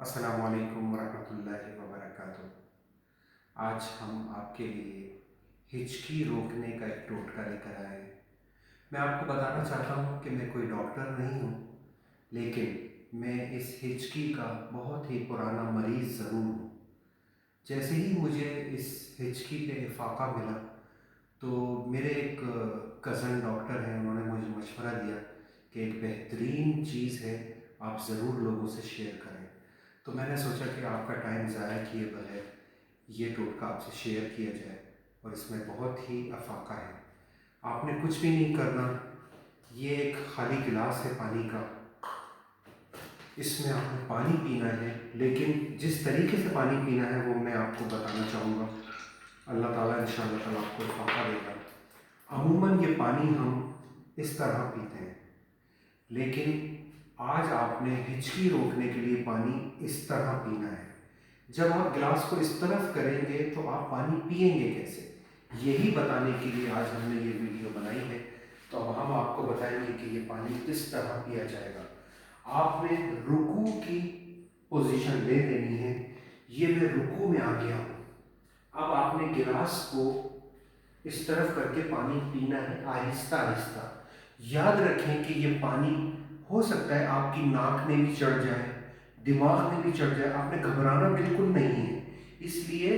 السلام علیکم ورحمۃ اللہ وبرکاتہ۔ آج ہم آپ کے لیے ہچکی روکنے کا ایک ٹوٹکا لے کر آئے ہیں۔ میں آپ کو بتانا چاہتا ہوں کہ میں کوئی ڈاکٹر نہیں ہوں، لیکن میں اس ہچکی کا بہت ہی پرانا مریض ضرور ہوں۔ جیسے ہی مجھے اس ہچکی پہ افاقہ ملا تو میرے ایک کزن ڈاکٹر ہیں، انہوں نے مجھے مشورہ دیا کہ ایک بہترین چیز ہے، آپ ضرور لوگوں سے شیئر کریں۔ تو میں نے سوچا کہ آپ کا ٹائم ضائع کیے بغیر یہ ٹوٹکا آپ سے شیئر کیا جائے، اور اس میں بہت ہی افاقہ ہے۔ آپ نے کچھ بھی نہیں کرنا، یہ ایک خالی گلاس ہے پانی کا، اس میں آپ نے پانی پینا ہے، لیکن جس طریقے سے پانی پینا ہے وہ میں آپ کو بتانا چاہوں گا۔ اللہ تعالیٰ انشاءاللہ تعالیٰ آپ کو افاقہ دے گا۔ عموماً یہ پانی ہم اس طرح پیتے ہیں، لیکن آج آپ نے ہچکی روکنے کے لیے پانی اس طرح پینا ہے۔ جب آپ گلاس کو اس طرف کریں گے تو آپ پانی پئیں گے کیسے، یہی بتانے کے لیے آج ہم نے یہ ویڈیو بنائی ہے۔ تو اب ہم آپ کو بتائیں گے کہ یہ پانی کس طرح پیا جائے گا۔ آپ نے رکوع کی پوزیشن لے لینی ہے۔ یہ میں رکوع میں آ گیا ہوں۔ اب آپ نے گلاس کو اس طرف کر کے پانی پینا ہے، آہستہ آہستہ۔ یاد رکھیں کہ یہ پانی ہو سکتا ہے آپ کی ناک میں بھی چڑھ جائے، دماغ میں بھی چڑھ جائے۔ آپ نے گھبرانا بالکل نہیں ہے، اس لیے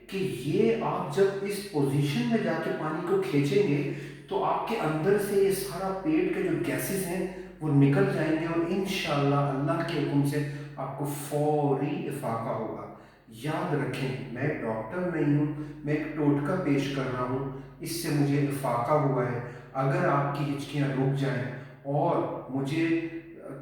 کہ یہ آپ جب اس پوزیشن میں جا کے پانی کو کھینچیں گے تو آپ کے اندر سے یہ سارا پیٹ کے جو گیسز ہیں وہ نکل جائیں گے، اور انشاءاللہ اللہ کے حکم سے آپ کو فوری افاقہ ہوگا۔ یاد رکھیں، میں ڈاکٹر نہیں ہوں، میں ایک ٹوٹکا پیش کر رہا ہوں، اس سے مجھے افاقہ ہوا ہے۔ اگر آپ کی ہچکیاں رک جائیں اور مجھے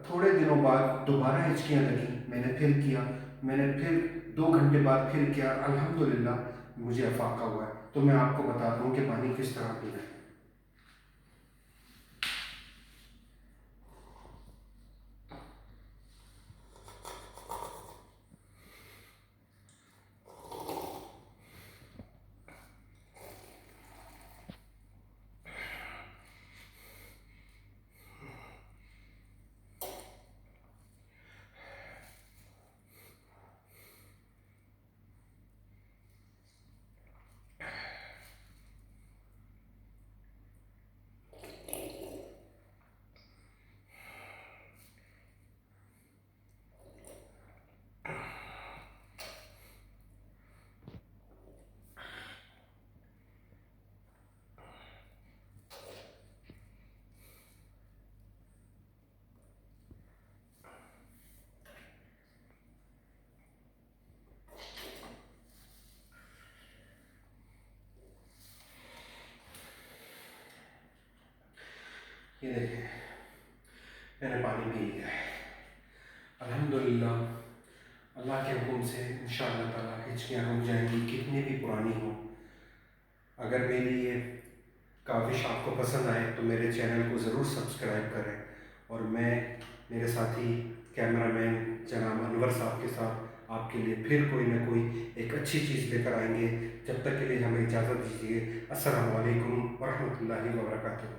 تھوڑے دنوں بعد دوبارہ ہچکیاں لگیں، میں نے پھر کیا، میں نے پھر 2 گھنٹے بعد پھر کیا، الحمدللہ مجھے افاقہ ہوا ہے۔ تو میں آپ کو بتاتا ہوں کہ پانی کس طرح پینا ہے۔ یہ دیکھیں، میں نے پانی پی لیا ہے الحمدللہ۔ اللہ کے حکم سے انشاءاللہ تعالیٰ ہچکیاں رک جائیں گی، کتنی بھی پرانی ہوں۔ اگر میری یہ کاوش آپ کو پسند آئے تو میرے چینل کو ضرور سبسکرائب کریں، اور میں میرے ساتھی کیمرہ مین جناب انور صاحب کے ساتھ آپ کے لیے پھر کوئی نہ کوئی ایک اچھی چیز لے کر آئیں گے۔ جب تک کے لیے ہمیں اجازت دیجیے۔ السلام علیکم ورحمۃ اللہ وبرکاتہ۔